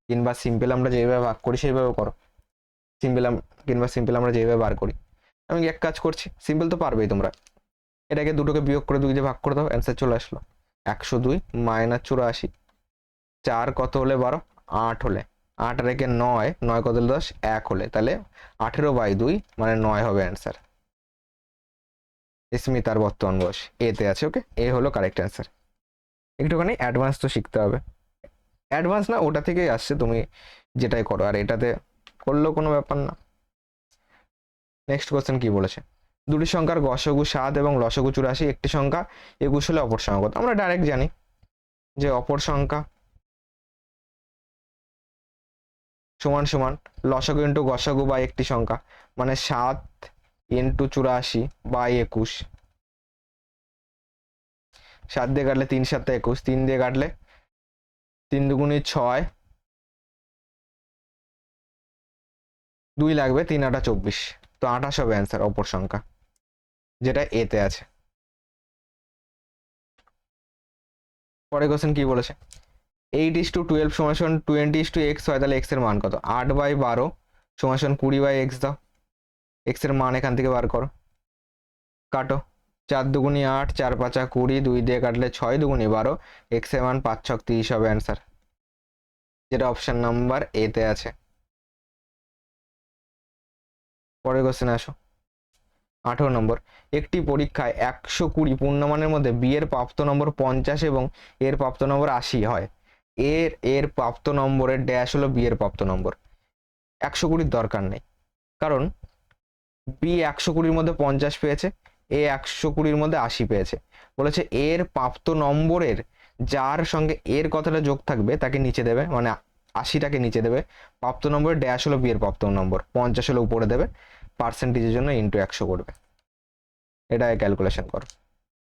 কিংবা সিম্পল আমরা যেভাবে ভাগ করি সেইভাবে করো, সিম্পল আমরা যেভাবে বার করি। আমি এক কাজ করছি, সিম্পল তো পারবেই তোমরা, এটাকে দুটোকে বিয়োগ করে 2 দিয়ে ভাগ করে দাও, অ্যান্সার চলে আসলো 102 মাইনাস 84। 4 কত হলে 12, 8 হলে, 8 রেখে 9, 9 কত হলে 10, 1 হলে, তাহলে 18/2 মানে 9 হবে অ্যান্সার। স্মিতার বর্তমান বয়স এতে আছে, ওকে, এ হলো কারেক্ট অ্যান্সার। একটুখানি অ্যাডভান্স তো শিখতে হবে, অ্যাডভান্স না ওটা থেকেই আসছে, তুমি যেটাই করো, আর এটাতে করলেও কোনো ব্যাপার না। নেক্সট কোশ্চেন কি বলেছে, দুটি সংখ্যার গসগু 7 এবং লসগু 84, একটি সংখ্যা 21 হলে অপর সংখ্যা কত? আমরা ডাইরেক্ট জানি যে অপর সংখ্যা সমান সমান লসগু ইন্টু গসগু বা একটি সংখ্যা, মানে 7 ইন্টু 84 বাই 21। 7 দিয়ে কাটলে 3 7 21, 3 দিয়ে কাটলে 3 দুগুনি 6, 2 লাগবে, 3 8 24, তো 28 হবে অ্যান্সার, অপর সংখ্যা, যেটা এতে আছে। পরে কোশ্চেন কি বলেছে, 8:12 সমান সমান 20:x হয়, তাহলে x এর মান কত? 8/12 সমান সমান 20/x দাও, x এর মান এখান থেকে বার করো, কাটো, 4 দুগুনি 8, 4 5 20, 2 দিয়ে কাটলে 6 দুগুনি 12, x এর মান 5 6 30 হবে অ্যান্সার, যেটা অপশন নাম্বার এতে আছে। পরের কোশ্চেনে আসো, 18 নম্বর, একটি পরীক্ষায় 120 পূর্ণমানের মধ্যে বি এর প্রাপ্ত নম্বর 50 এবং এর প্রাপ্ত নম্বর 80 হয়, এর প্রাপ্ত নম্বরের ড্যাশ হলো বি এর প্রাপ্ত নম্বর। 120 দরকার নেই, কারণ বি 120 মধ্যে 50 পেয়েছে, এ 120 মধ্যে 80 পেয়েছে, বলেছে এর প্রাপ্ত নম্বরের যার সঙ্গে এর কথাটা যোগ থাকবে তাকে নিচে দেবে, মানে 80টাকে নিচে দেবে, প্রাপ্ত নম্বরের ড্যাশ হলো বি এর প্রাপ্ত নম্বর, 50 হলো উপরে দেবে, পার্সেন্টেজের জন্য ইন্টু 100 করবে, এটা ক্যালকুলেশন করো,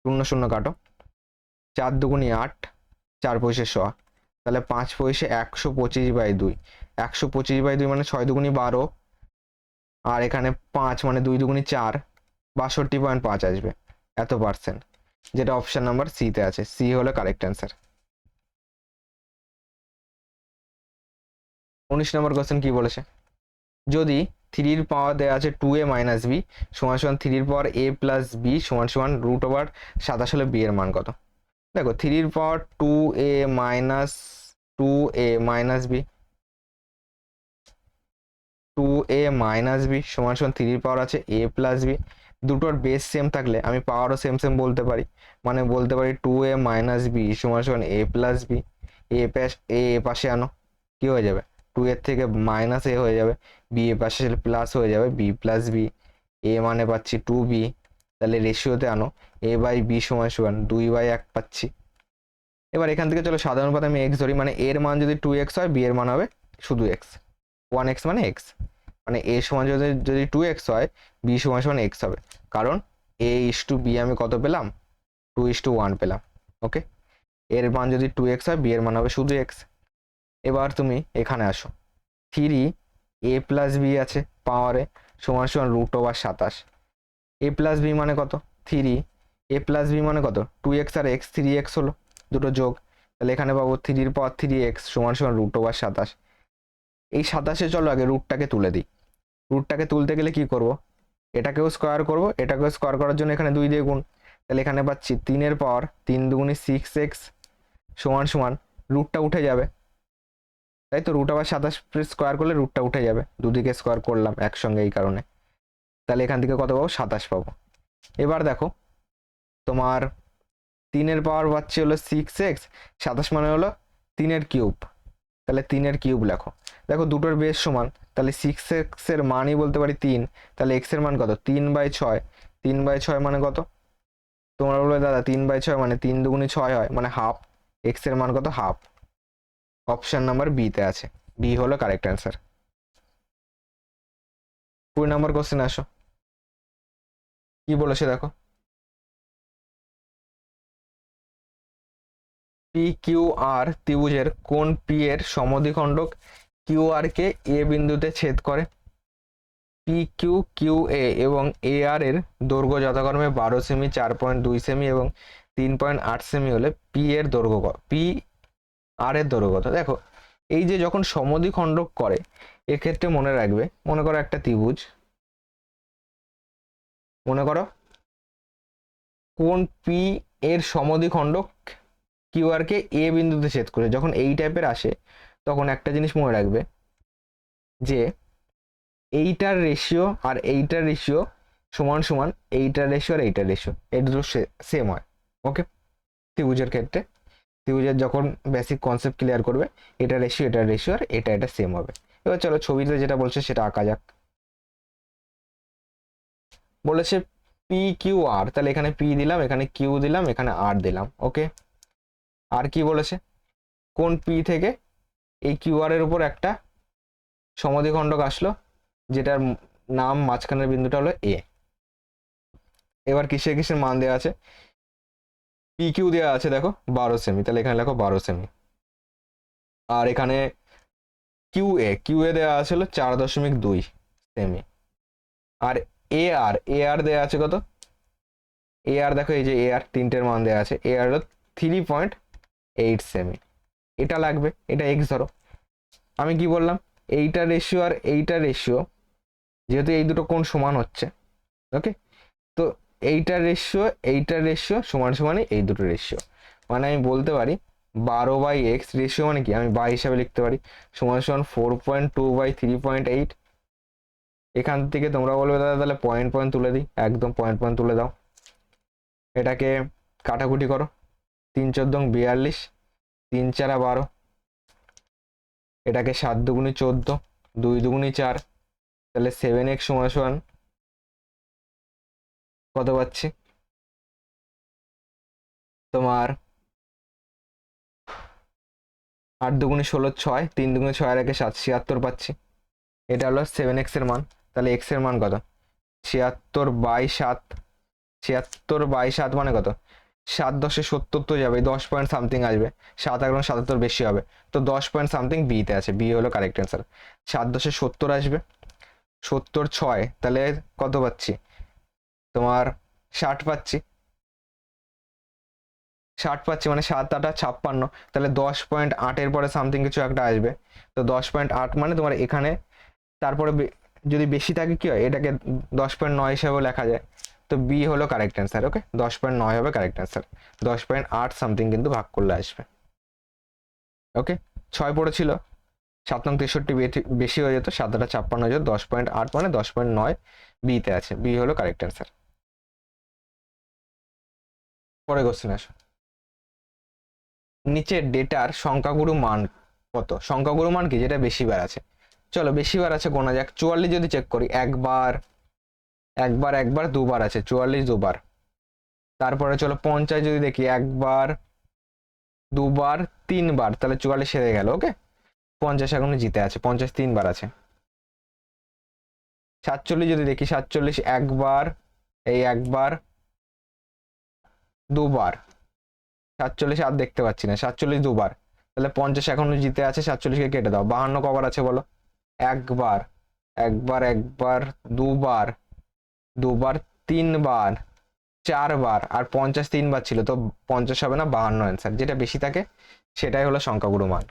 0 0 কাটো, 4 দুগুনি 8, 4 পয়সা 100, তাহলে 5 পয়সা 125/2, 125/2 মানে 6 দুগুনি 12, আর এখানে 5 মানে 2 দুগুনি 4, 62.5 আসবে, এত পার্সেন্ট, যেটা অপশন নাম্বার সি তে আছে, সি হলো কারেক্ট অ্যান্সার। 19 নম্বর কোশ্চেন কি বলেছে, যদি 3 এর পাওয়ার দেওয়া আছে 2a মাইনাস বি সমান সমান 3 এর পাওয়ার a প্লাস বি সমান সমান √27 হলে বি এর মান কত? দেখো 3 এর power 2a minus b, 2a minus b সমান সমান 3 এর পাওয়ার আছে a প্লাস বি, দুটোর বেস সেম থাকলে আমি পাওয়ারও সেম সেম বলতে পারি, মানে বলতে পারি 2a মাইনাস বি সমান সমান a প্লাস বি, এ পাশে আনো, কি হয়ে যাবে, 2 এর থেকে মাইনাস এ হয়ে যাবে, বি এ পাশে প্লাস হয়ে যাবে, বি প্লাস বি, এ মানে পাচ্ছি 2b, তাহলে রেশিওতে আনো, a বাই বি সমান সমান 2/1 পাচ্ছি। এবার এখান থেকে চলো সাধারণ পথে আমি এক্স ধরি, মানে এর মান যদি 2x হয় বি এর মান হবে শুধু এক্স, 1x মানে এক্স, মানে এ সমান যদি 2x হয় বি সমান সমান এক্স হবে, কারণ a/b আমি কত পেলাম, 2:1 পেলাম, ওকে। এর মান যদি 2x হয় বি এর মান হবে শুধু এক্স। এবার তুমি এখানে আসো, 3a প্লাস বি আছে পাওয়ারে সমান সমান √27, a প্লাস বি মানে কত 3, a প্লাস বি মানে কত 2x আর x, 3x হলো দুটো যোগ, তাহলে এখানে পাবো 3 এর পাওয়ার 3x সমান সমান √27। এই 27-এ চলো আগে রুটটাকে তুলে দিই, রুটটাকে তুলতে গেলে কি করব, এটাকেও স্কোয়ার করব, এটাকেও স্কোয়ার করার জন্য এখানে 2 দিয়ে গুণ, তাহলে এখানে পাচ্ছি 3 এর পাওয়ার 3 দুগুনি 6x সমান সমান রুটটা উঠে যাবে, তাই তো, রুট আবার 27 স্কোয়ার করলে রুটটা উঠে যাবে, দুদিকে স্কোয়ার করলাম একসঙ্গে এই কারণে, তাহলে এখান থেকে কত পাবো, 27 পাবো। এবার দেখো তোমার 3 এর পাওয়ার পাচ্ছি হলো 6x, 27 মানে হলো 3 এর কিউব, তাহলে 3 এর কিউব লেখো, দেখো দুটোর বেস সমান, তাহলে 6x এর মানই বলতে পারি 3, তাহলে x এর মান কত 3/6, 3/6 মানে কত, তোমরা বলবে দাদা 3/6 মানে 3 দুগুনি 6 হয়, মানে হাফ, x এর মান কত হাফ, অপশন নাম্বার বি তে আছে, বি হলো কারেক্ট অ্যান্সার। 2 নম্বর কোশ্চেন আসো, কি বলেছে দেখো, পি কিউ আর ত্রিভুজের কোন পি এর সমদ্বিখণ্ডক কিউ আর কে এ বিন্দুতে ছেদ করে, পি কিউ কিউ এ এবং এ আর এর দৈর্ঘ্য যথাক্রমে 12 সেমি, 4.2 সেমি এবং 3.8 সেমি হলে পি এর দৈর্ঘ্য, পি আর এর দৈর্ঘ্য কত? দেখো এই যে যখন সমদ্বিখণ্ডক করে এক্ষেত্রে মনে রাখবে, মনে করো একটা ত্রিভুজ, মনে করো কোন পি এর সমদ্বিখণ্ডক কিউ আর কে এ বিন্দুতে ছেদ করে, যখন এই টাইপের আসে তখন একটা জিনিস মনে রাখবে যে এইটার রেশিও আর এইটার রেশিও সমান সমান, এইটার রেশিও আর এইটার রেশিও এই দুটো সেম হয়, ওকে। ত্রিভুজের ক্ষেত্রে, ত্রিভুজের যখন বেসিক কনসেপ্ট ক্লিয়ার করবে, এটা রেশিও আর এটা সেম হবে। এবার চলো ছবিতে যেটা বলছে সেটা আঁকা যাক, বলেছে পি কিউ আর, তাহলে এখানে পি দিলাম, এখানে কিউ দিলাম, এখানে আর দিলাম, ওকে। আর কি বলেছে, কোন পি থেকে এই কিউ আর এর উপর একটা সমদ্বিখণ্ডক আসলো যেটার নাম মাঝখানের বিন্দুটা হলো এ। এবার কিসের মান দেওয়া আছে, পি কিউ দেওয়া আছে দেখো 12 সেমি, তাহলে এখানে লেখো 12 সেমি, আর এখানে কিউ এ দেওয়া আছে হলো 4.2 সেমি। আর এ আর দেওয়া আছে কত, এ আর দেখো এই যে এ আর তিনটের মান দেওয়া আছে, এ আর হলো 3.8 সেমি। এটা লাগবে, এটা এক্স ধরো। আমি কি বললাম, এইটার রেশিও আর এইটার রেশিও, যেহেতু এই দুটো কোণ সমান হচ্ছে, ওকে, তো এইটার রেশিও সমান সমানই এই দুটো রেশিও। মানে আমি বলতে পারি 12/x রেশিও মানে কি, আমি বাই হিসাবে লিখতে পারি সমান সমান 4.2/3.8। এখান থেকে তোমরা বলবে দাদা তাহলে পয়েন্ট পয়েন্ট তুলে দিই, একদম পয়েন্ট পয়েন্ট তুলে দাও। এটাকে কাটাকুটি করো, 3×4=42, 3×4=12, এটাকে 7×2=14, 2×2=4, তাহলে 7x সমান সমান কত পাচ্ছি তোমার, 8×2=16, 6, 3×6=7, 76 পাচ্ছি। এটা হলো 7x এর মান। তাহলে x এর মান কত, 76/7, 76/7 মানে কত, 7×10=70 তো যাবে, 10 পয়েন্ট সামথিং আসবে, 7×77 বেশি হবে, তো 10 পয়েন্ট সামথিং বিতে আছে, বি হলো কারেক্ট অ্যান্সার। 7×10=70 আসবে, 70 6, তাহলে কত পাচ্ছি তোমার 60 পাচ্ছি, 60 পাচ্ছি মানে 7×8=56, তাহলে 10.8 পরে সামথিং কিছু একটা আসবে, তো 10.8 মানে তোমার এখানে, তারপরে যদি বেশি থাকে কি হয়, এটাকে 10.9 হিসাবেও লেখা যায়, তো বি হলো কারেক্ট অ্যান্সার। ওকে, 10.9 হবে কারেক্ট অ্যান্সার, 10.8 সামথিং কিন্তু ভাগ করলে আসবে। ওকে, 6 পড়েছিল, 7×63 বেশি হয়ে যেত, 7×8=56 হয়ে যেত, 10.8 মানে 10.9 বিতে আছে, বি হলো কারেক্ট অ্যান্সার। পরে কোশ্চেন আসো, নিচে ডেটার সংখ্যাগুরু মান কত, সংখ্যাগুরু মান কি, যেটা বেশি বার আছে, চলো বেশি বার আছে গোনা যাক। 44 যদি চেক করি, একবার একবার একবার দুবার আছে, 44 দুবার। তারপরে চলো 50 যদি দেখি, একবার দুবার তিনবার, তাহলে 44 সেরে গেল। ওকে, 50 এখনো জিতে আছে, 50 তিনবার আছে। 47 যদি দেখি, 47 একবার, এই একবার দুবার, 47 আর দেখতে পাচ্ছি না, 47 দুবার, তাহলে 50 এখনো জিতে আছে, 47কে কেটে দাও। 52 কবার আছে বলো, একবার একবার একবার দুবার দুবার তিনবার চারবার, আর 50 তিনবার ছিল, তো 50 হবে না, 52 অ্যান্সার। যেটা বেশি থাকে সেটাই হলো সংখ্যাগুরু মান।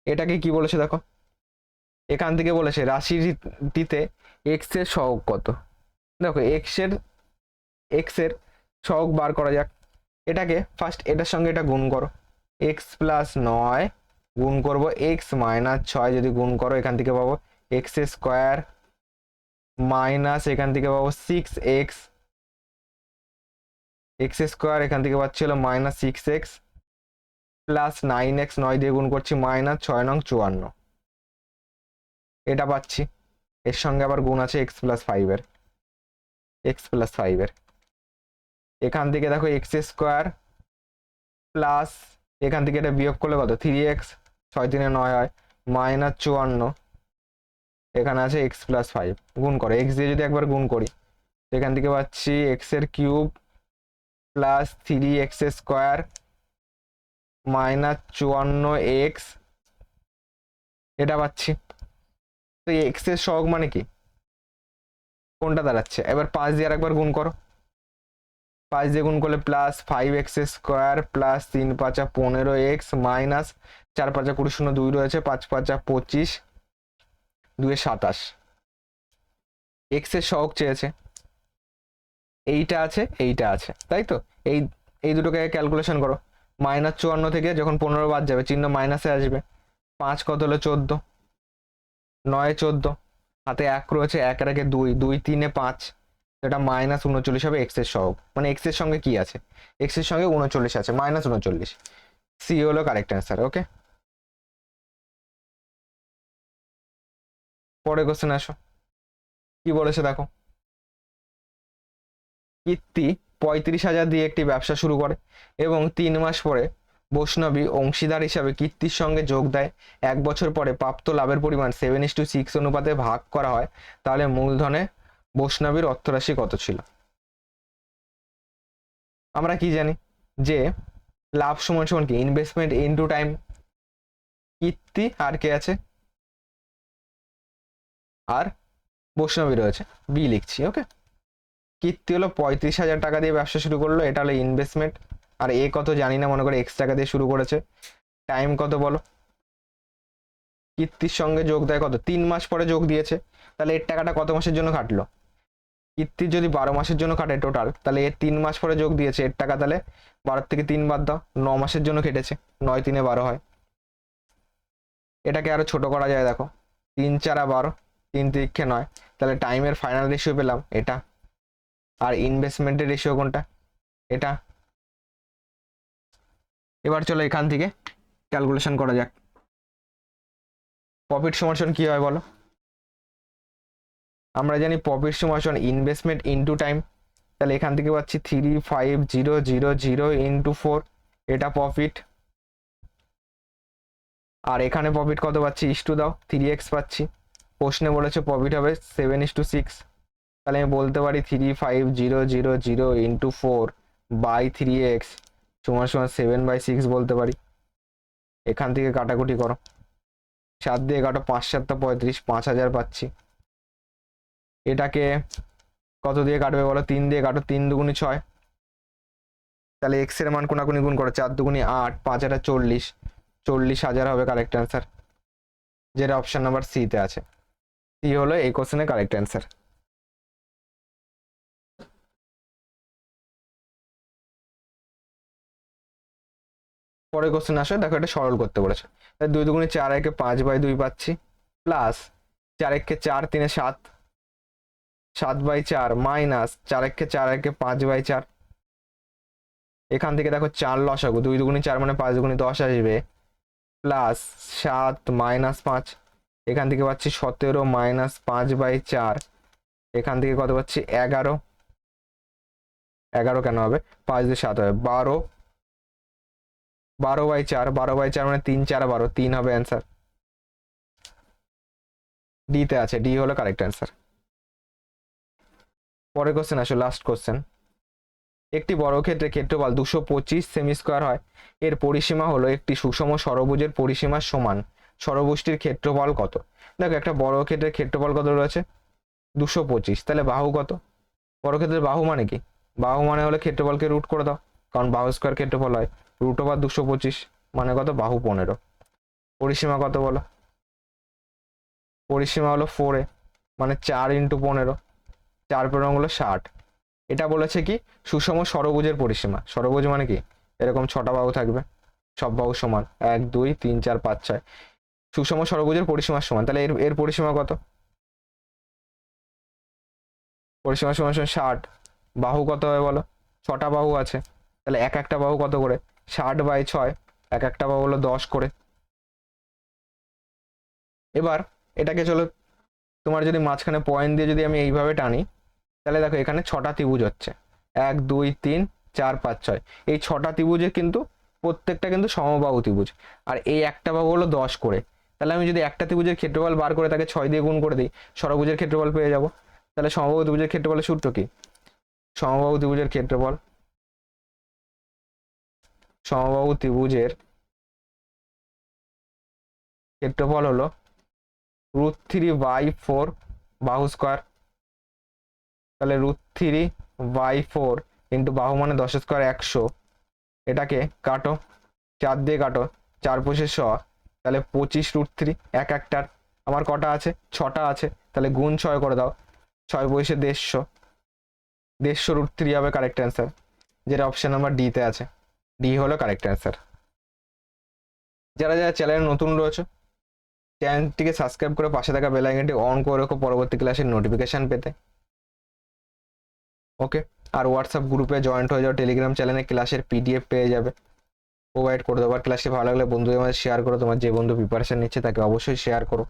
এটাকে কি বলেছে দেখো, এখান থেকে বলেছে রাশিটিতে এক্স এর সহগ কত। দেখো এক্স এর সহগ বার করা যাক। এটাকে ফার্স্ট এটার সঙ্গে এটা গুণ করো, x+9 গুণ করবো x-6, যদি গুণ করো এখান থেকে পাবো x² মাইনাস এখান থেকে পাবো 6x, x², এখান থেকে পাচ্ছি হলো -6x প্লাস 9x, 9 দিয়ে গুণ করছি, -6×9=54, এটা পাচ্ছি। এর সঙ্গে আবার গুণ আছে x+5 এর, এখান থেকে দেখো x² প্লাস এখান থেকে এটা বিয়োগ করলে কত, 3x, 6×3=9 হয়, -54, এখানে আছে x+5, গুণ করো, x দিয়ে যদি একবার গুণ করি, এখান থেকে পাচ্ছি x³ প্লাস 3x² -54x, এটা পাচ্ছি। তো এই x এর সহগ মানে কি, কোনটা দাঁড়াচ্ছে, এবার 5 দিয়ে আরেকবার গুণ করো, 5 দিয়ে গুণ করলে plus 5x² plus 3×5=15x minus 4×5=20, 2 রয়েছে, 5×5=25, 2=27। এক্স এর সহগ চেয়েছে, এইটা আছে এইটা আছে, তাই তো, এই এই দুটোকে ক্যালকুলেশন করো। -54 থেকে যখন 15 বাদ যাবে, চিহ্ন মাইনাসে আসবে, 5 কত হলো 14, 9 14, হাতে 1 রয়েছে, 1 এর আগে 2, 2 3 5, এটা -39 হবে এক্স এর সহগ। মানে এক্স এর সঙ্গে কি আছে, এক্স এর সঙ্গে 39 আছে, -39, সি হলো কারেক্ট অ্যান্সার। ওকে, পরে কোশ্চেন আসো, কি বলেছে দেখো, কীর্তি 35,000 দিয়ে একটি ব্যবসা শুরু করে এবং 3 মাস পরে বৈষ্ণবী অংশীদার হিসাবে কীর্তির সঙ্গে যোগ দেয়। 1 বছর পরে প্রাপ্ত লাভের পরিমাণ 7:6 অনুপাতে ভাগ করা হয়, তাহলে মূলধনে বৈষ্ণবীর অর্থরাশি কত ছিল। আমরা কি জানি যে লাভ সমান সমান কি, ইনভেস্টমেন্ট ইনটু টাইম। কীর্তি আর কে আছে, আর বৈষ্ণবী রয়েছে, বি লিখছি। ওকে, কীর্তি হলো 35,000 টাকা দিয়ে ব্যবসা শুরু করলো, এটা হলো ইনভেস্টমেন্ট। আর এ কত জানি না, মনে করে X টাকা দিয়ে শুরু করেছে। টাইম কত বলো? কীর্তির সঙ্গে যোগ দেয় কত? 3 মাস পরে যোগ দিয়েছে, তাহলে এর টাকাটা কত মাসের জন্য খাটলো? কীর্তির যদি 12 মাসের জন্য খাটে টোটাল, তাহলে এর 3 মাস পরে যোগ দিয়েছে, এর টাকা তাহলে 12 থেকে 3 বাদ দাও, 9 মাসের জন্য কেটেছে, 9 3 12 হয়। এটাকে আরো ছোট করা যায়, দেখো 3 4 12, 3 3 9, তাহলে টাইমের ফাইনাল রেশিও পেলাম এটা। আর ইনভেস্টমেন্টের রেশিও কোনটা? এটা। এবার চলো এখান থেকে ক্যালকুলেশন করা যাক। প্রফিট সমান কি হয় বলো? আমরা জানি প্রফিট সমান ইনভেস্টমেন্ট ইনটু টাইম, তাহলে এখান থেকে পাচ্ছি 3500 ইনটু 4, এটা প্রফিট। আর এখানে প্রফিট কত পাচ্ছি? ইস্টু দাও, 3x পাচ্ছি। প্রশ্নে বলেছে প্রফিট হবে 7:6, তাহলে আমি বলতে পারি 3500 ইন্টু 4 বাই 3x সমান 7/6 বলতে পারি। এখান থেকে কাটাকুটি করো, 7 দিয়ে কাটো, 5 7 35, 5000 পাচ্ছি। এটাকে কত দিয়ে কাটবে বলো? 3 দিয়ে কাটো, 3 2 6, তাহলে x এর মান কোনাকুনি গুণ করো, 4 2 8, 5 8 40, 40,000 হবে কারেক্ট অ্যান্সার, যেটা অপশন নাম্বার সি তে আছে। সি হলো এই কোশ্চেনের কারেক্ট অ্যান্সার। পরের কোশ্চেন আসে, দেখো এটা সরল করতে বলেছে। 2 2 4 একে 5/2 পাচ্ছি, প্লাস 4 একে 4 3 7, 7/4 মাইনাস 4 একে 4 একে 5/4। এখান থেকে দেখো 4 লসাগু, 2 2 4 মানে 5 2 10 আসবে, প্লাস 7 মাইনাস 5, এখান থেকে পাচ্ছি 17 মাইনাস 5/4, এখান থেকে কত পাচ্ছি? 11, 11 কেন হবে? 5 2 7 হবে 12, 12/4, 12/4 মানে 3 4 12, 3 হবে অ্যান্সার। ডি তে আছে, ডি হলো কারেক্ট অ্যান্সার। পরের কোশ্চেন আসো, লাস্ট কোশ্চেন। একটি বর্গক্ষেত্রের ক্ষেত্রফল 225 সেমি স্কোয়ার হয়, এর পরিসীমা হলো একটি সুষম ষড়ভুজের পরিসীমার সমান, ষড়ভুজটির ক্ষেত্রফল কত? দেখো একটা বর্গক্ষেত্রের ক্ষেত্রফল কত রয়েছে? 225, তাহলে বাহু কত? বর্গক্ষেত্রের বাহু মানে কি? বাহু মানে হলে ক্ষেত্রফলকে রুট করে দাও, কারণ বাহু স্কোয়ার ক্ষেত্রফল হয়, √225 মানে কত? বাহু 15। পরিসীমা কত বলো? পরিসীমা হলো 4a, মানে 4 × 15, 4 15 হলো 60। এটা বলেছে কি? সুষম ষড়ভুজের পরিসীমা। ষড়ভুজ মানে কি? এরকম 6টা বাহু থাকবে, সব বাহু সমান, 1 2 3 4 5 6, সুষম ষড়ভুজের পরিসীমার সমান। তাহলে এর এর পরিসীমা কত? পরিসীমা সমান 60, বাহু কত হবে বলো? 6টা বাহু আছে, তাহলে এক একটা বাহু কত করে? 60/6, এক একটা বাহু হলো 10 করে। এবার এটাকে চলো, তোমার যদি মাঝখানে পয়েন্ট দিয়ে যদি আমি এইভাবে টানি, তাহলে দেখো এখানে 6টা ত্রিভুজ হচ্ছে, 1 2 3 4 5 6, এই 6টা ত্রিভুজে কিন্তু প্রত্যেকটা কিন্তু সমবাহু ত্রিভুজ, আর এই একটা বাহু হলো 10 করে। তাহলে আমি যদি একটা ত্রিভুজের ক্ষেত্রফল বার করে তাকে 6 দিয়ে গুণ করে দিই, ষড়ভুজের ক্ষেত্রফল পেয়ে যাব। তাহলে সমবাহু ত্রিভুজের ক্ষেত্রফলের সূত্র কি? সমবাহু ত্রিভুজের ক্ষেত্রফল, সমবাহু ত্রিভুজের ক্ষেত্রফল হলো √3/4 বাহু স্কোয়ার, তাহলে √3/4 ইন্টু বাহু মানে 10 স্কোয়ার 100, এটাকে কাটো, 4 দিয়ে কাটো, 4 5 100, তাহলে 25√3। এক একটার আমার কটা আছে? 6টা আছে, তাহলে গুণ 6 করে দাও, 6 5 150, 150 √3 হবে কারেক্ট অ্যান্সার, যেটা অপশন নাম্বার ডি তে আছে। ডি হলো কারেক্ট অ্যান্সার। যারা যারা চ্যানেলে নতুন রয়েছে, চ্যানেলটিকে সাবস্ক্রাইব করে পাশে থাকা বেল আইকনটি অন করে রাখো পরবর্তী ক্লাসের নোটিফিকেশন পেতে। ওকে, আর হোয়াটসঅ্যাপ গ্রুপে জয়েন্ট হয়ে যাও, টেলিগ্রাম চ্যানেলে ক্লাসের PDF পেয়ে যাবে, প্রোভাইড করে দেবো। আর ক্লাসটি ভালো লাগলে বন্ধুদের মধ্যে শেয়ার করো, তোমার যে বন্ধু প্রিপারেশন নিচ্ছে তাকে অবশ্যই শেয়ার করো।